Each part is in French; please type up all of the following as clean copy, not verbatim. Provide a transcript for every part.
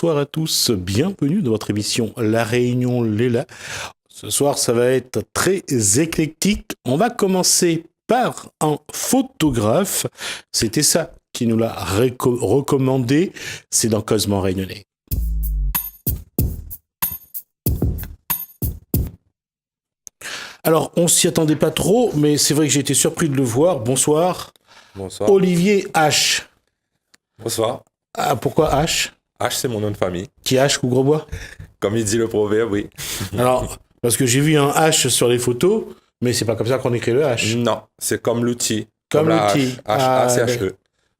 bonsoir à tous, bienvenue dans votre émission La Réunion Léla. Ce soir, ça va être très éclectique. On va commencer par un photographe. C'était ça qui nous l'a recommandé. C'est dans Cosmo Réunionnais. Alors, on s'y attendait pas trop, mais c'est vrai que j'ai été surpris de le voir. Bonsoir. Bonsoir. Olivier H. Bonsoir. Ah, pourquoi H? H, c'est mon nom de famille. Qui est H ou Grosbois? Comme il dit le proverbe, oui. Alors, parce que j'ai vu un H sur les photos, mais c'est pas comme ça qu'on écrit le H. Non, c'est comme l'outil. Comme la l'outil. H-A-C-H-E.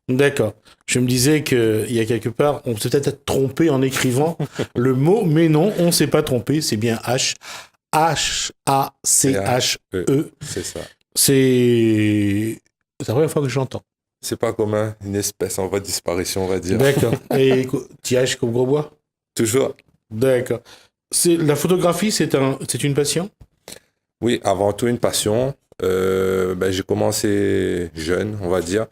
D'accord. Je me disais qu'il y a quelque part, on peut peut-être être trompé en écrivant le mot, mais non, on ne s'est pas trompé, c'est bien H. H-A-C-H-E. C'est ça. C'est la première fois que je l'entends. C'est pas commun, une espèce en voie de disparition, on va dire. D'accord. Et H comme Grosbois? Toujours. D'accord. La photographie, c'est une passion? Oui, avant tout une passion. J'ai commencé jeune, on va dire.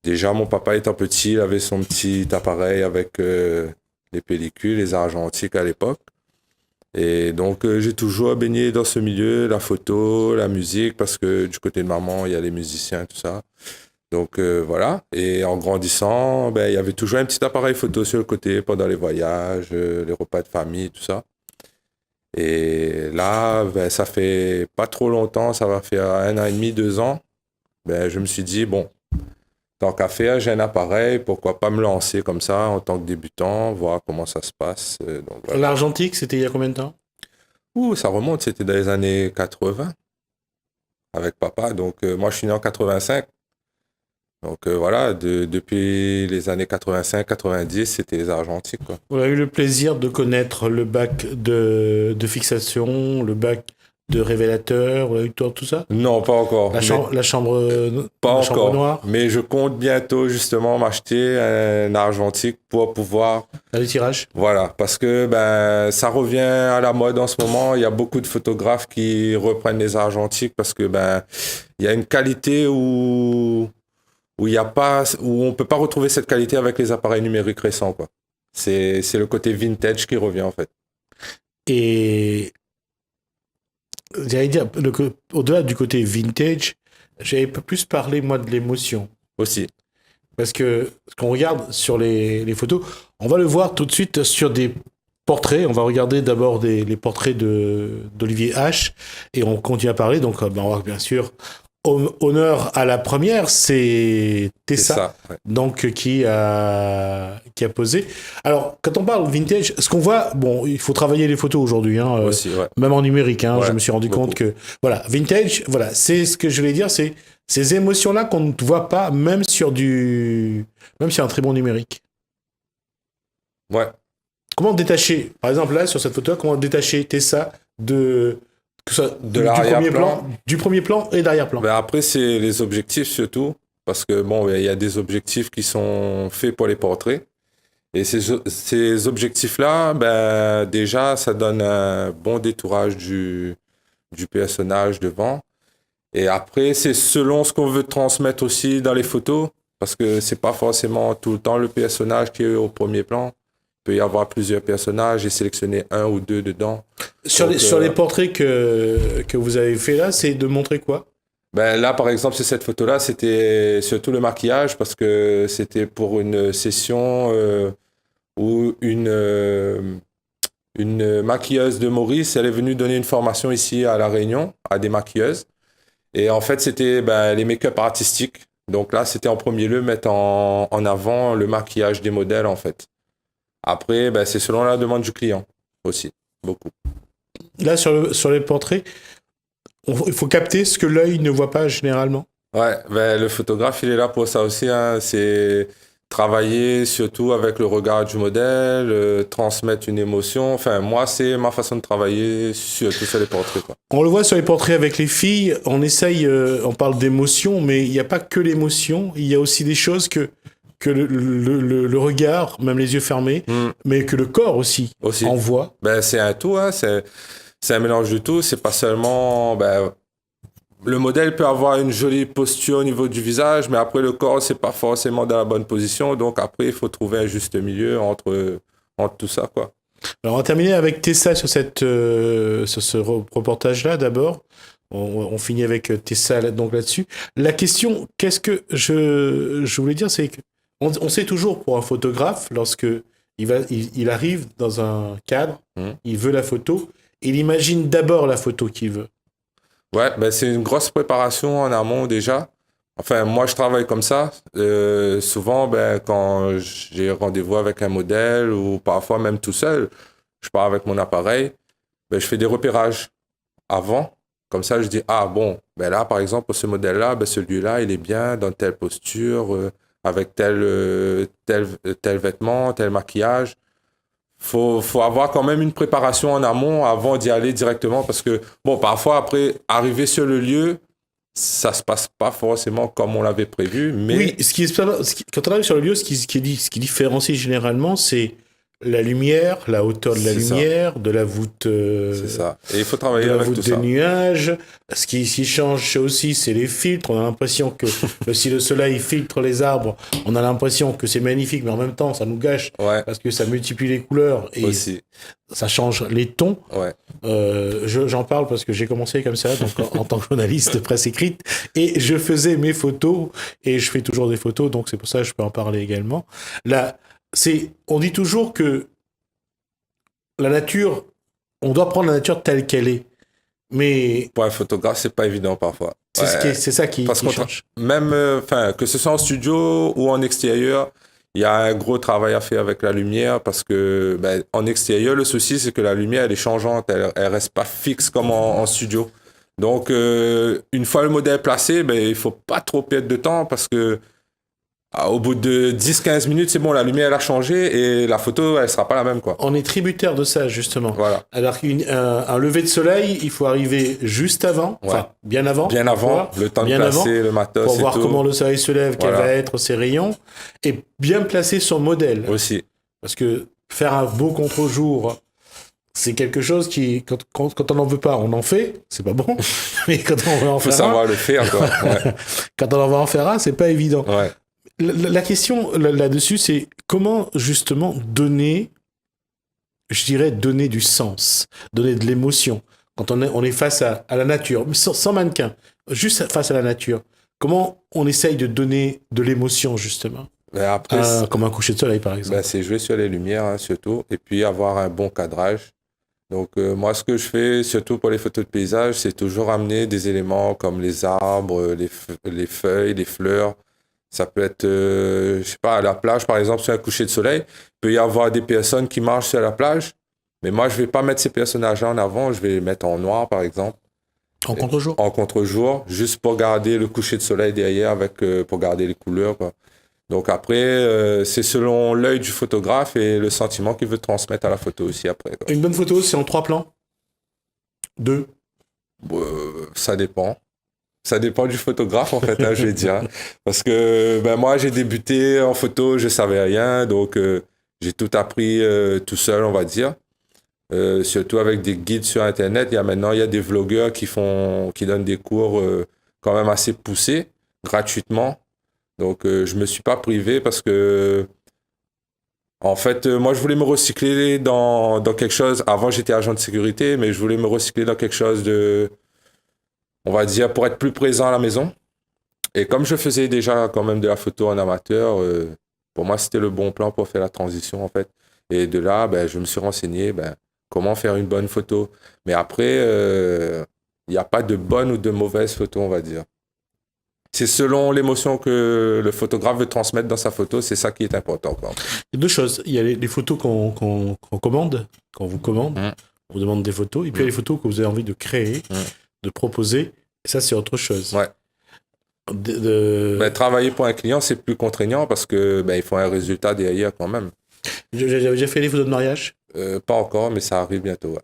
Déjà, mon papa étant petit, il avait son petit appareil avec les pellicules, les argentiques à l'époque. Et donc, j'ai toujours baigné dans ce milieu, la photo, la musique, parce que du côté de maman, il y a les musiciens, tout ça. Donc, voilà. Et en grandissant, il y avait toujours un petit appareil photo sur le côté pendant les voyages, les repas de famille, tout ça. Et là, ça fait pas trop longtemps, ça va faire 1 an et demi, 2 ans. Je me suis dit, bon, tant qu'à faire, j'ai un appareil, pourquoi pas me lancer comme ça en tant que débutant, voir comment ça se passe. Donc, voilà. L'argentique, c'était il y a combien de temps? Ça remonte, c'était dans les années 80 avec papa. Donc, moi, je suis né en 85. Donc, voilà, depuis les années 85-90, c'était les argentiques, quoi. On a eu le plaisir de connaître le bac de fixation, le bac de révélateur, on a eu tout ça? Non, pas encore. La chambre noire? Mais je compte bientôt justement m'acheter un argentique pour pouvoir... Le tirage? Voilà, parce que ça revient à la mode en ce moment. Il y a beaucoup de photographes qui reprennent les argentiques parce que il y a une qualité où on ne peut pas retrouver cette qualité avec les appareils numériques récents, quoi. C'est le côté vintage qui revient en fait. Et j'allais dire, au-delà du côté vintage, j'avais plus parlé, moi, de l'émotion. Aussi. Parce que ce qu'on regarde sur les photos, on va le voir tout de suite sur des portraits. On va regarder d'abord les portraits d'Olivier H. Et on continue à parler. Donc, on va bien sûr... Honneur à la première, c'est Tessa, ça, ouais. Donc qui a posé. Alors, quand on parle vintage, ce qu'on voit, bon, il faut travailler les photos aujourd'hui, aussi, ouais. Même en numérique. Ouais, je me suis rendu compte que, voilà, vintage, voilà, c'est ce que je voulais dire, c'est ces émotions-là qu'on ne voit pas, même sur un très bon numérique. Ouais. Comment détacher, par exemple là sur cette photo, comment détacher Tessa du premier plan et d'arrière-plan? Après, c'est les objectifs surtout, parce que il y a des objectifs qui sont faits pour les portraits. Et ces objectifs-là, déjà, ça donne un bon détourage du personnage devant. Et après, c'est selon ce qu'on veut transmettre aussi dans les photos, parce que c'est pas forcément tout le temps le personnage qui est au premier plan. Il peut y avoir plusieurs personnages et sélectionner 1 ou 2 dedans. Sur les portraits que vous avez fait là, c'est de montrer quoi? Là, par exemple, sur cette photo-là, c'était surtout le maquillage parce que c'était pour une session où une maquilleuse de Maurice, elle est venue donner une formation ici à La Réunion, à des maquilleuses. Et en fait, c'était les make-up artistiques. Donc là, c'était en premier lieu mettre en avant le maquillage des modèles, en fait. Après, c'est selon la demande du client aussi, beaucoup. Là, sur les portraits, il faut capter ce que l'œil ne voit pas généralement. Ouais, le photographe, il est là pour ça aussi. C'est travailler surtout avec le regard du modèle, transmettre une émotion. Enfin, moi, c'est ma façon de travailler surtout sur les portraits, quoi. On le voit sur les portraits avec les filles, on essaye, on parle d'émotion, mais il n'y a pas que l'émotion, il y a aussi des choses que le regard, même les yeux fermés, mais que le corps aussi. Envoie. C'est un tout, c'est un mélange de tout. C'est pas seulement... le modèle peut avoir une jolie posture au niveau du visage, mais après, le corps, c'est pas forcément dans la bonne position. Donc après, il faut trouver un juste milieu entre entre tout ça, quoi. Alors, on va terminer avec Tessa sur ce reportage-là d'abord. On finit avec Tessa donc là-dessus. La question, qu'est-ce que je voulais dire, c'est qu'on sait toujours pour un photographe, lorsque il arrive dans un cadre, il veut la photo, il imagine d'abord la photo qu'il veut. Ouais, ben c'est une grosse préparation en amont déjà. Enfin, moi, je travaille comme ça. Souvent, ben, quand j'ai rendez-vous avec un modèle ou parfois même tout seul, je pars avec mon appareil, ben, je fais des repérages avant. Comme ça, je dis, ah bon, ben là, par exemple, pour ce modèle-là, ben, celui-là, il est bien dans telle posture, avec tel vêtement, tel maquillage. Faut avoir quand même une préparation en amont avant d'y aller directement parce que, bon, parfois, après, arriver sur le lieu, ça se passe pas forcément comme on l'avait prévu, mais... Oui, quand on arrive sur le lieu, ce qui différencie généralement, c'est la lumière, la hauteur de la lumière, de la voûte, c'est ça. Et il faut travailler avec tout des ça. nuages. Ce qui change aussi, c'est les filtres. On a l'impression que si le soleil filtre les arbres, on a l'impression que c'est magnifique, mais en même temps, ça nous gâche parce que ça multiplie les couleurs et aussi. Ça change les tons. Ouais. J'en parle parce que j'ai commencé comme ça, donc en tant que journaliste de presse écrite, et je faisais mes photos, et je fais toujours des photos, donc c'est pour ça que je peux en parler également. Là, on dit toujours que la nature, on doit prendre la nature telle qu'elle est, mais pour un photographe, c'est pas évident parfois. C'est ça qui change. Même, que ce soit en studio ou en extérieur, il y a un gros travail à faire avec la lumière parce que en extérieur, le souci, c'est que la lumière, elle est changeante, elle reste pas fixe comme en studio. Donc, une fois le modèle placé, il faut pas trop perdre de temps parce que au bout de 10-15 minutes, c'est bon, la lumière elle a changé et la photo, elle sera pas la même, quoi. On est tributaire de ça, justement. Voilà. Alors qu'un lever de soleil, il faut arriver juste avant, enfin, bien avant. Bien avant, le temps de placer le matos pour voir tout. comment le soleil se lève, quel va être ses rayons, et bien placer son modèle. Aussi. Parce que faire un beau contre-jour, c'est quelque chose qui, quand on n'en veut pas, on en fait, c'est pas bon. Mais quand on veut en faire faut savoir le faire, quoi. Ouais. Quand on en veut en faire un, c'est pas évident. Ouais. La question là-dessus, c'est comment justement donner du sens, donner de l'émotion. Quand on est face à la nature, sans mannequin, juste face à la nature, comment on essaye de donner de l'émotion justement après, comme un coucher de soleil par exemple. C'est jouer sur les lumières surtout, et puis avoir un bon cadrage. Donc moi, ce que je fais, surtout pour les photos de paysage, c'est toujours amener des éléments comme les arbres, les feuilles, les fleurs. Ça peut être, je sais pas, à la plage, par exemple, sur un coucher de soleil. Il peut y avoir des personnes qui marchent sur la plage. Mais moi, je vais pas mettre ces personnages-là en avant. Je vais les mettre en noir, par exemple. En contre-jour? En contre-jour, juste pour garder le coucher de soleil derrière, pour garder les couleurs, quoi. Donc après, c'est selon l'œil du photographe et le sentiment qu'il veut transmettre à la photo aussi après, quoi. Une bonne photo, c'est en 3 plans? 2? Ça dépend. Ça dépend du photographe, en fait, je vais dire. Parce que moi, j'ai débuté en photo, je savais rien, donc j'ai tout appris tout seul, on va dire. Surtout avec des guides sur Internet. Maintenant, il y a des vlogueurs qui donnent des cours quand même assez poussés, gratuitement. Donc, je me suis pas privé parce que, en fait, moi, je voulais me recycler dans quelque chose. Avant, j'étais agent de sécurité, mais je voulais me recycler dans quelque chose de... on va dire, pour être plus présent à la maison. Et comme je faisais déjà quand même de la photo en amateur, pour moi, c'était le bon plan pour faire la transition, en fait. Et de là, je me suis renseigné comment faire une bonne photo. Mais après, il n'y a pas de bonne ou de mauvaise photo, on va dire. C'est selon l'émotion que le photographe veut transmettre dans sa photo, c'est ça qui est important, quoi. Il y a 2 choses. Il y a les photos qu'on commande, qu'on vous commande, on vous demande des photos, et puis il y a les photos que vous avez envie de créer, de proposer, et ça c'est autre chose. Ouais. Travailler pour un client, c'est plus contraignant parce que il faut un résultat derrière quand même. J'avais déjà fait des photos de mariage? Pas encore, mais ça arrive bientôt. Ouais.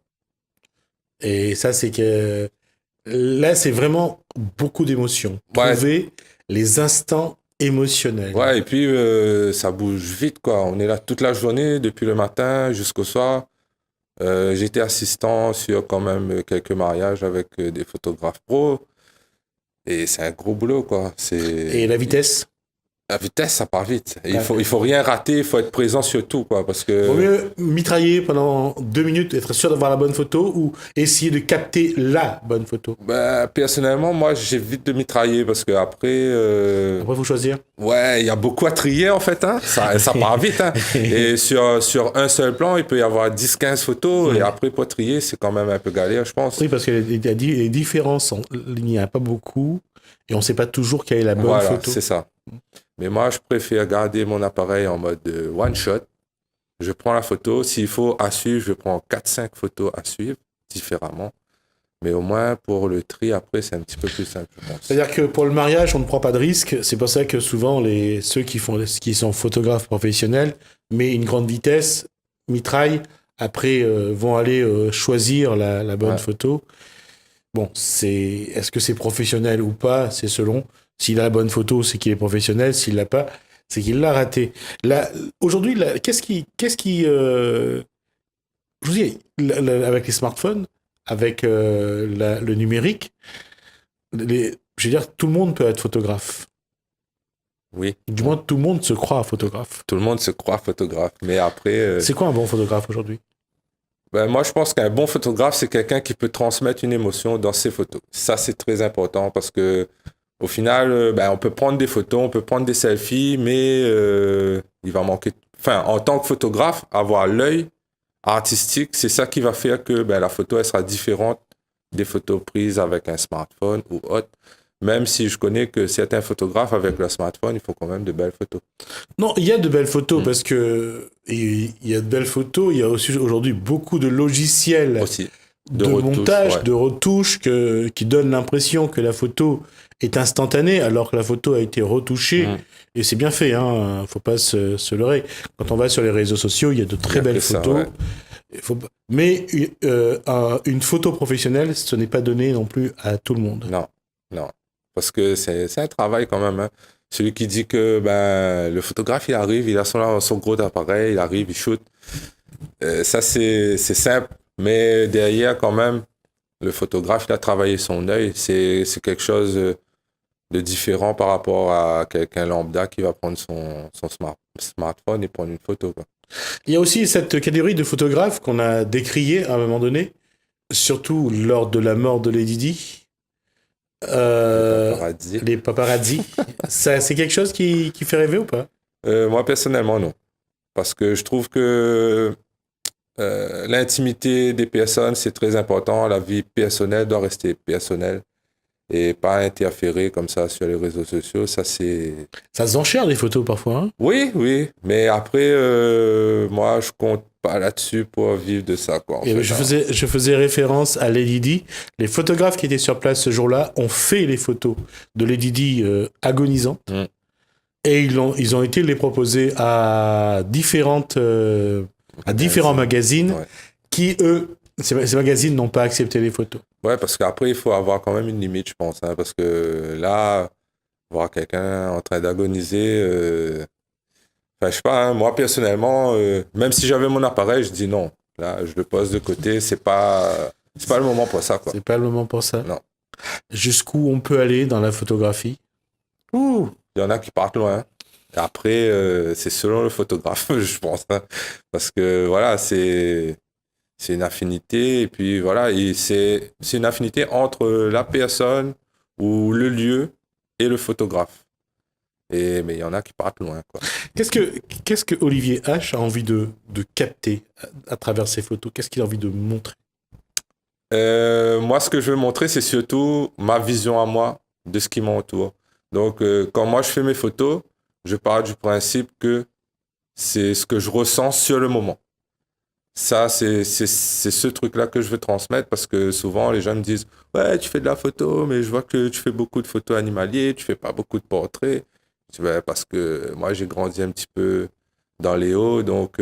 Et ça, c'est que là, c'est vraiment beaucoup d'émotions. Trouver les instants émotionnels. Ouais, et puis ça bouge vite, quoi. On est là toute la journée, depuis le matin jusqu'au soir. J'étais assistant sur quand même quelques mariages avec des photographes pros. Et c'est un gros boulot, quoi. Et la vitesse? La vitesse, ça part vite. Et il faut rien rater, il faut être présent sur tout, quoi, parce que... Vaut mieux mitrailler pendant 2 minutes, être sûr d'avoir la bonne photo ou essayer de capter la bonne photo. Ben, personnellement, moi, j'évite de mitrailler parce que après, Après, il faut choisir. ouais, il y a beaucoup à trier, en fait, hein. Ça part vite, hein. Et sur un seul plan, il peut y avoir 10-15 photos. Et après, pour trier, c'est quand même un peu galère, je pense. Oui, parce que les différences, il n'y en a pas beaucoup et on ne sait pas toujours quelle est la bonne Voilà, photo. c'est ça. Mais moi, je préfère garder mon appareil en mode one shot. Je prends la photo. S'il faut à suivre, je prends 4-5 photos à suivre différemment. Mais au moins, pour le tri, après, c'est un petit peu plus simple, je pense. C'est-à-dire que pour le mariage, on ne prend pas de risque. C'est pour ça que souvent, ceux qui sont photographes professionnels, mais une grande vitesse, mitraillent, après vont aller choisir la bonne photo. Bon, est-ce que c'est professionnel ou pas? C'est selon. S'il a la bonne photo, c'est qu'il est professionnel. S'il l'a pas, c'est qu'il l'a raté. Là, aujourd'hui, je vous dis, avec les smartphones, avec le numérique, je veux dire, tout le monde peut être photographe. Oui. Du moins, tout le monde se croit photographe. Tout le monde se croit photographe. Mais après... C'est quoi un bon photographe aujourd'hui? Ben, moi, je pense qu'un bon photographe, c'est quelqu'un qui peut transmettre une émotion dans ses photos. Ça, c'est très important parce que au final, ben, on peut prendre des photos, on peut prendre des selfies, mais il va manquer... Enfin, en tant que photographe, avoir l'œil artistique, c'est ça qui va faire que ben, la photo, elle sera différente des photos prises avec un smartphone ou autre. Même si je connais que certains photographes, avec leur smartphone, ils font quand même de belles photos. Non, il y a de belles photos parce que il y a de belles photos. Il y a aussi aujourd'hui beaucoup de logiciels Aussi. de montage, de retouches qui donnent l'impression que la photo est instantanée alors que la photo a été retouchée. Et c'est bien fait, hein. Faut pas se leurrer. Quand on va sur les réseaux sociaux, il y a de très belles photos. Mais une photo professionnelle, ce n'est pas donné non plus à tout le monde. Non. Parce que c'est un travail quand même. Hein. Celui qui dit que ben, le photographe, il arrive, il a son gros appareil, il arrive, il shoot. Ça, c'est simple. Mais derrière, quand même, le photographe, il a travaillé son œil. C'est quelque chose de différent par rapport à quelqu'un lambda qui va prendre son smartphone et prendre une photo. Quoi. Il y a aussi cette catégorie de photographes qu'on a décrié à un moment donné, surtout lors de la mort de Lady Di. Les paparazzi. C'est quelque chose qui fait rêver ou pas? Moi, personnellement, non. Parce que je trouve que l'intimité des personnes, c'est très important. La vie personnelle doit rester personnelle et pas interférer comme ça sur les réseaux sociaux. Ça se enchère les photos parfois. Hein? Oui. Mais après, moi, je compte pas là-dessus pour vivre de ça. Quoi, je faisais référence à Lady Di. Les photographes qui étaient sur place ce jour-là ont fait les photos de Lady Di agonisante. Et ils ont été les proposer à différents magazines qui, eux, ces magazines n'ont pas accepté les photos. Ouais, parce qu'après, il faut avoir quand même une limite, je pense. Hein, parce que là, voir quelqu'un en train d'agoniser... Enfin, je sais pas, hein, moi, personnellement, même si j'avais mon appareil, je dis non. Là, je le pose de côté. C'est pas le moment pour ça, quoi. C'est pas le moment pour ça? Non. Jusqu'où on peut aller dans la photographie? Il y en a qui partent loin. Après, c'est selon le photographe, je pense. Hein, parce que, voilà, c'est une affinité. Et puis, voilà, c'est une affinité entre la personne ou le lieu et le photographe. Mais il y en a qui partent loin. Quoi. Qu'est-ce que Olivier H a envie de capter à travers ses photos? Qu'est-ce qu'il a envie de montrer? Moi, ce que je veux montrer, c'est surtout ma vision à moi de ce qui m'entoure. Donc, quand moi, je fais mes photos, je pars du principe que c'est ce que je ressens sur le moment. Ça, c'est ce truc-là que je veux transmettre parce que souvent, les gens me disent « Ouais, tu fais de la photo, mais je vois que tu fais beaucoup de photos animaliers, tu fais pas beaucoup de portraits. » Parce que moi, j'ai grandi un petit peu dans les Hauts, donc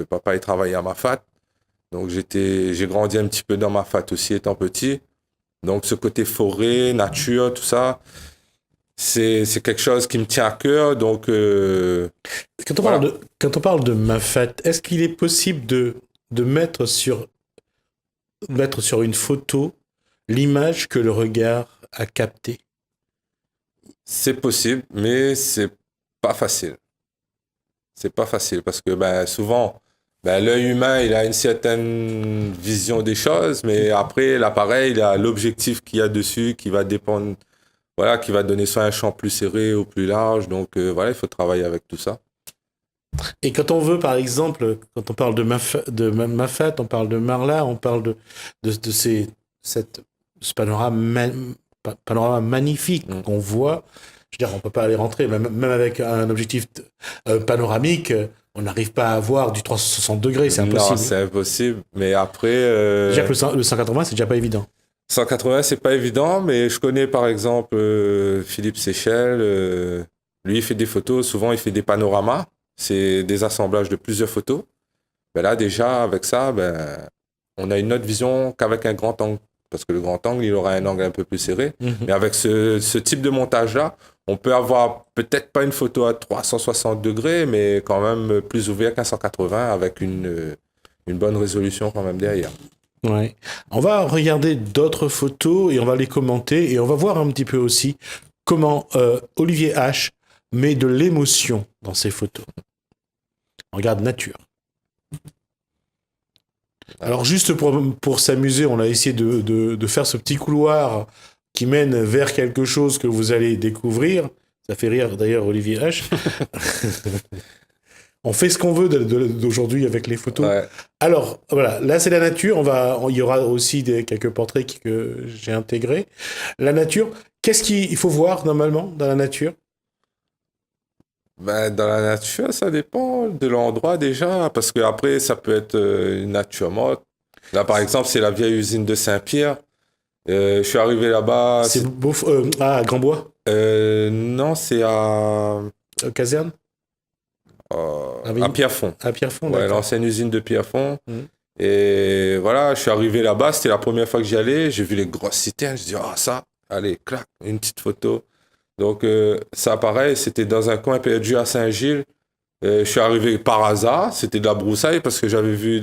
papa, il travaillait à Mafat. Donc, j'ai grandi un petit peu dans Mafat aussi, étant petit. Donc, ce côté forêt, nature, tout ça, c'est quelque chose qui me tient à cœur. Donc, quand on parle de Mafat, est-ce qu'il est possible de mettre sur une photo l'image que le regard a captée? C'est possible, mais c'est pas facile. C'est pas facile parce que souvent, l'œil humain, il a une certaine vision des choses, mais après, l'appareil, il a l'objectif qu'il y a dessus qui va dépendre, voilà, qui va donner soit un champ plus serré ou plus large. Donc, voilà, il faut travailler avec tout ça. Et quand on veut, par exemple, quand on parle de Mafate, on parle de Marla, on parle de ce panorama magnifique qu'on voit. Je veux dire, on peut pas aller rentrer, même avec un objectif panoramique, on n'arrive pas à avoir du 360 degrés, c'est impossible. Non, c'est impossible. Mais après... Déjà que le 180, c'est déjà pas évident. 180, c'est pas évident, mais je connais par exemple Philippe Séchel. Lui, il fait des photos. Souvent, il fait des panoramas. C'est des assemblages de plusieurs photos. Là, déjà, avec ça, on a une autre vision qu'avec un grand angle. Parce que le grand angle, il aura un angle un peu plus serré. Mais avec ce type de montage-là, on peut avoir peut-être pas une photo à 360 degrés, mais quand même plus ouvert qu'un 180 avec une bonne résolution quand même derrière. Ouais. On va regarder d'autres photos et on va les commenter et on va voir un petit peu aussi comment Olivier H met de l'émotion dans ses photos. On regarde nature. Alors juste pour s'amuser, on a essayé de faire ce petit couloir qui mène vers quelque chose que vous allez découvrir. Ça fait rire d'ailleurs Olivier H. On fait ce qu'on veut d'aujourd'hui avec les photos. Ouais. Alors, voilà, là c'est la nature. Il y aura aussi quelques portraits que j'ai intégrés. La nature, qu'est-ce qu'il faut voir normalement dans la nature ? Dans la nature, ça dépend de l'endroit déjà, parce que après ça peut être une nature morte. Là, par exemple, c'est la vieille usine de Saint-Pierre. Je suis arrivé là-bas. C'est à Grand-Bois ? Non, c'est à... Caserne ? à Pierrefonds. À Pierrefonds, ouais, d'accord. l'ancienne usine de Pierrefonds. Et voilà, je suis arrivé là-bas, c'était la première fois que j'y allais. J'ai vu les grosses citernes, je dis, ça, allez, clac, une petite photo. Donc, ça, pareil, c'était dans un coin perdu à Saint-Gilles. Je suis arrivé par hasard, c'était de la broussaille parce que j'avais vu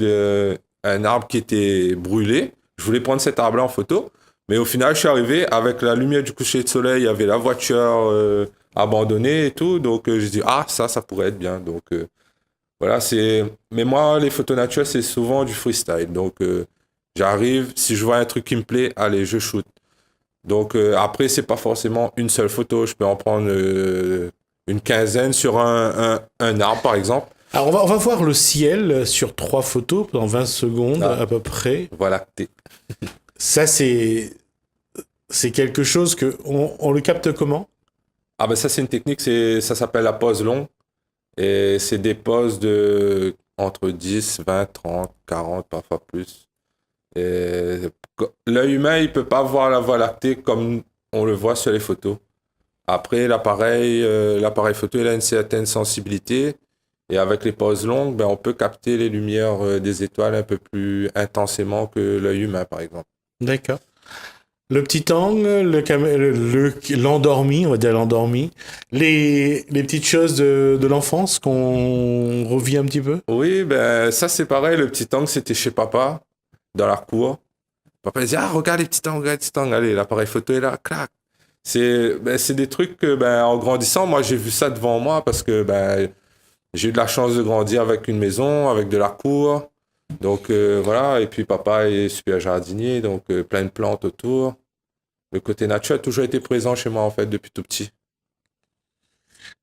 un arbre qui était brûlé. Je voulais prendre cet arbre-là en photo. Mais au final, je suis arrivé avec la lumière du coucher de soleil, il y avait la voiture abandonnée et tout. Donc, je dis, ça pourrait être bien. Donc, voilà, mais moi, les photos nature, c'est souvent du freestyle. Donc, j'arrive, si je vois un truc qui me plaît, allez, je shoot. Donc, après, c'est pas forcément une seule photo. Je peux en prendre une quinzaine sur un arbre, par exemple. Alors, on va voir le ciel sur 3 photos pendant 20 secondes à peu près. Voilà. Ça, c'est quelque chose que on le capte comment ? Ça, c'est une technique, ça s'appelle la pose longue. Et c'est des poses entre 10, 20, 30, 40, parfois plus. Et l'œil humain, il peut pas voir la Voie lactée comme on le voit sur les photos. Après, l'appareil photo, il a une certaine sensibilité. Et avec les poses longues, on peut capter les lumières des étoiles un peu plus intensément que l'œil humain, par exemple. D'accord. Le petit angle, l'endormi, on va dire l'endormi, les petites choses de l'enfance qu'on revit un petit peu. Oui, ça c'est pareil, le petit angle, c'était chez papa, dans la cour. Papa disait, regarde les petits angles, allez, l'appareil photo est là, clac. C'est des trucs que, en grandissant, moi j'ai vu ça devant moi parce que j'ai eu de la chance de grandir avec une maison, avec de la cour. Donc voilà, et puis papa est super jardinier, donc plein de plantes autour. Le côté nature a toujours été présent chez moi en fait depuis tout petit.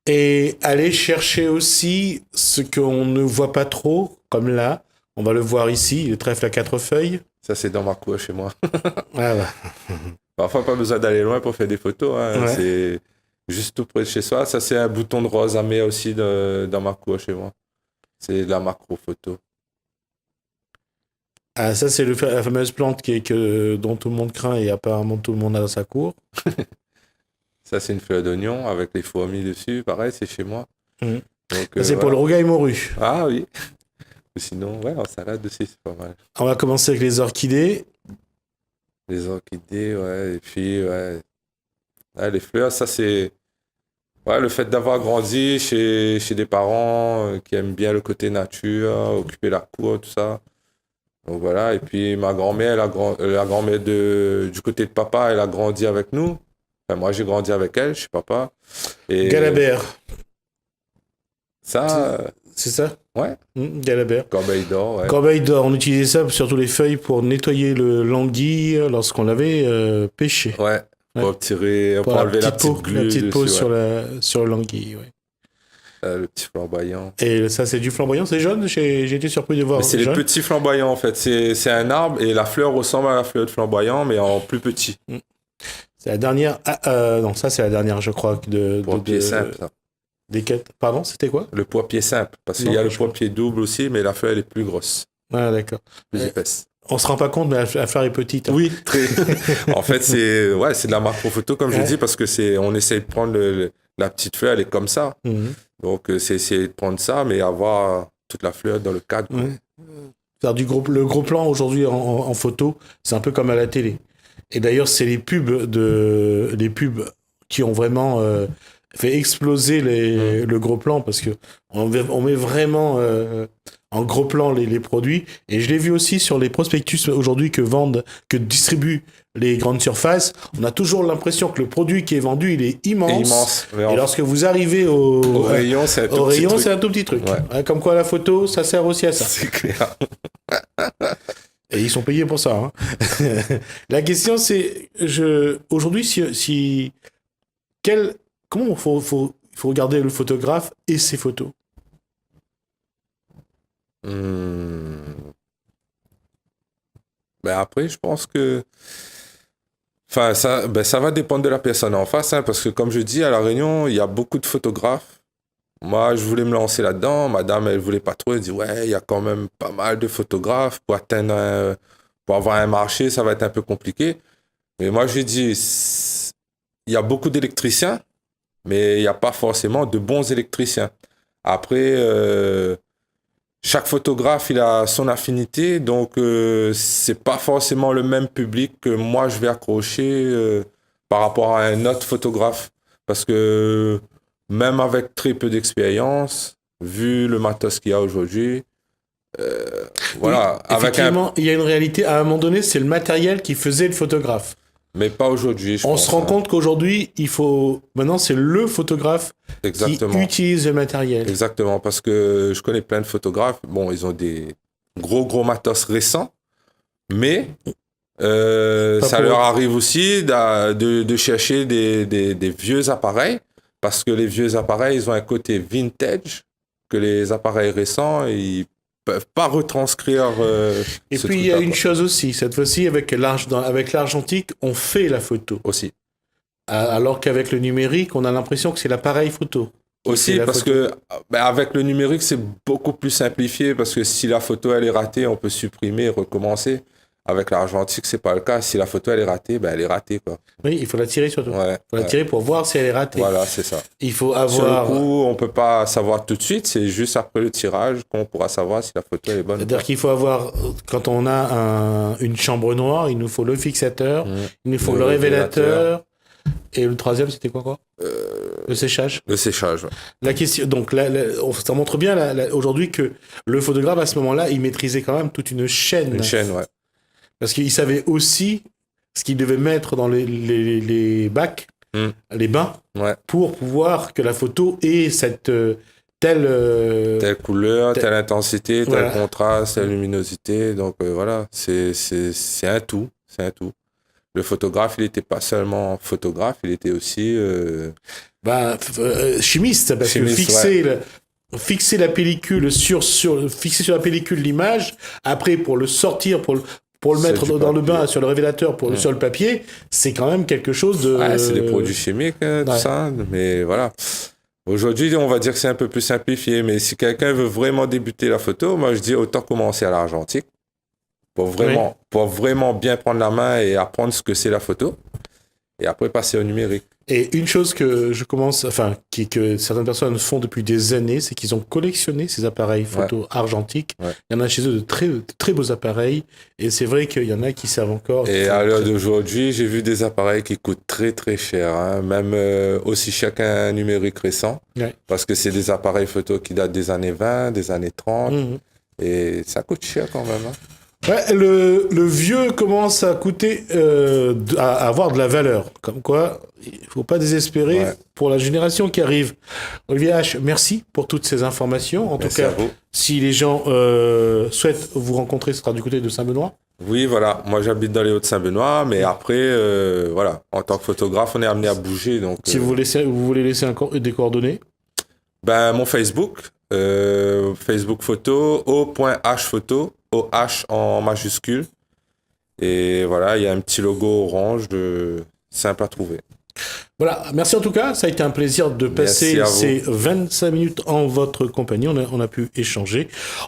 Et aller chercher aussi ce qu'on ne voit pas trop, comme là, on va le voir ici, le trèfle à 4 feuilles. Ça c'est dans ma cour chez moi. Ah ouais. Parfois pas besoin d'aller loin pour faire des photos, hein. Ouais. C'est juste tout près de chez soi. Ça c'est un bouton de rose amé aussi dans ma cour chez moi. C'est de la macro photo. Ah, ça, c'est la fameuse plante dont tout le monde craint et apparemment tout le monde a dans sa cour. Ça, c'est une fleur d'oignon avec les fourmis dessus. Pareil, c'est chez moi. Donc, c'est voilà. pour le rogaille morue. Ah oui. Sinon, ouais, en salade aussi, c'est pas mal. On va commencer avec les orchidées. Les orchidées, ouais. Et puis, ouais, les fleurs, ça, c'est... Ouais, le fait d'avoir grandi chez des parents qui aiment bien le côté nature, occuper la cour, tout ça. Donc voilà, et puis ma grand-mère, la grand-mère du côté de papa, elle a grandi avec nous. Enfin, moi, j'ai grandi avec elle, chez papa. Et Galabert. Ça, C'est ça? ouais. Galabert. Corbeille d'or, ouais. Corbeille d'or, on utilisait ça sur tous les feuilles pour nettoyer l'anguille lorsqu'on l'avait pêché. Ouais. Pour tirer, pour la enlever la petite peau, petite la glu petite peau dessus, sur l'anguille. Ouais. le petit flamboyant. Et ça, c'est du flamboyant, c'est jaune? J'ai été surpris de voir. Mais c'est les jaune. petits flamboyants en fait. C'est un arbre et la fleur ressemble à la fleur de flamboyant, mais en plus petit. C'est la dernière. Non, ça, c'est la dernière, je crois. Pois-pied simple, ça. Des quêtes. Pardon, c'était quoi? Le pois-pied simple. Parce qu'il y a le pois-pied double aussi, mais la fleur elle est plus grosse, Ah, d'accord. plus épaisse. On se rend pas compte, mais la fleur est petite. Hein. Oui, très. En fait, c'est de la macrophoto, comme je dis, parce que on essaye de prendre la petite fleur, elle est comme ça. Mhm. Donc, c'est essayer de prendre ça, mais avoir toute la fleur dans le cadre. Quoi. Ouais. Faire le gros plan aujourd'hui en photo, c'est un peu comme à la télé. Et d'ailleurs, c'est les pubs qui ont vraiment fait exploser le gros plan parce que on met vraiment en gros plan les produits. Et je l'ai vu aussi sur les prospectus aujourd'hui que distribuent les grandes surfaces. On a toujours l'impression que le produit qui est vendu, il est immense. Et lorsque vous arrivez au rayon, c'est un tout petit truc. Ouais. Comme quoi la photo, ça sert aussi à ça. C'est clair. Et ils sont payés pour ça. Hein. La question, c'est aujourd'hui, comment il faut regarder le photographe et ses photos? Ben après, je pense que ça va dépendre de la personne en face, hein, parce que comme je dis, à La Réunion, il y a beaucoup de photographes. Moi, je voulais me lancer là-dedans. Madame, elle voulait pas trop. Elle dit, ouais, il y a quand même pas mal de photographes. Pour avoir un marché, ça va être un peu compliqué. Mais moi, j'ai dit, il y a beaucoup d'électriciens, mais il n'y a pas forcément de bons électriciens. Après, chaque photographe, il a son affinité. Donc, c'est pas forcément le même public que moi, je vais accrocher par rapport à un autre photographe. Parce que même avec très peu d'expérience, vu le matos qu'il y a aujourd'hui, voilà. Oui, effectivement, il y a une réalité. À un moment donné, c'est le matériel qui faisait le photographe. Mais pas aujourd'hui, je pense. On se rend compte qu'aujourd'hui, maintenant, c'est le photographe qui utilise le matériel. Exactement, parce que je connais plein de photographes. Bon, ils ont des gros matos récents, mais ça leur arrive aussi de chercher des vieux appareils, parce que les vieux appareils, ils ont un côté vintage que les appareils récents, ils peuvent pas retranscrire. Et puis, il y a une chose aussi. Cette fois-ci, avec l'argentique, on fait la photo. Aussi. Alors qu'avec le numérique, on a l'impression que c'est l'appareil photo. Aussi, parce que avec le numérique, c'est beaucoup plus simplifié, parce que si la photo, elle est ratée, on peut supprimer et recommencer. Avec l'argentique, c'est pas le cas. Si la photo, elle est ratée, elle est ratée, quoi. Oui, il faut la tirer surtout. Ouais, il faut la tirer pour voir si elle est ratée. Voilà, c'est ça. Il faut avoir... Sur le coup, on peut pas savoir tout de suite. C'est juste après le tirage qu'on pourra savoir si la photo elle est bonne. C'est-à-dire qu'il faut avoir... Quand on a une chambre noire, il nous faut le fixateur, il nous faut le révélateur. Et le troisième, c'était quoi le séchage. Le séchage, ouais. La question, donc, ça montre bien aujourd'hui que le photographe, à ce moment-là, il maîtrisait quand même toute une chaîne. Une chaîne, ouais. Parce qu'il savait aussi ce qu'il devait mettre dans les bacs, les bains, pour pouvoir que la photo ait cette telle couleur, telle intensité, tel contraste, telle luminosité. Donc voilà, c'est un tout. C'est un tout. Le photographe, il n'était pas seulement photographe, il était aussi... chimiste, parce que fixer la pellicule fixer sur la pellicule l'image, après pour le sortir, pour le mettre dans le bain, sur le révélateur, sur le papier, c'est quand même quelque chose de... c'est des produits chimiques, tout ça, mais voilà. Aujourd'hui, on va dire que c'est un peu plus simplifié, mais si quelqu'un veut vraiment débuter la photo, moi je dis autant commencer à l'argentique, pour vraiment bien prendre la main et apprendre ce que c'est la photo, et après passer au numérique. Et une chose que que certaines personnes font depuis des années, c'est qu'ils ont collectionné ces appareils photo argentiques. Ouais. Il y en a chez eux de très beaux appareils. Et c'est vrai qu'il y en a qui servent encore. Et à l'heure d'aujourd'hui, j'ai vu des appareils qui coûtent très très cher. Hein, même aussi cher qu'un numérique récent. Ouais. Parce que c'est des appareils photo qui datent des années 20, des années 30. Et ça coûte cher quand même. Hein. Ouais, le vieux commence à coûter, à avoir de la valeur. Comme quoi, il faut pas désespérer pour la génération qui arrive. Olivier H, merci pour toutes ces informations. En Merci tout à cas, vous. si les gens souhaitent vous rencontrer, ce sera du côté de Saint-Benoît. Oui, voilà. Moi, j'habite dans les Hauts-de-Saint-Benoît, mais après, voilà. En tant que photographe, on est amené à bouger. Donc, Si vous voulez laisser des coordonnées. ben, mon Facebook, Facebook photo, o.hphoto, OH en majuscule. Et voilà, il y a un petit logo orange simple à trouver. Voilà, merci en tout cas, ça a été un plaisir de passer Merci à vous. ces 25 minutes en votre compagnie, on a pu échanger.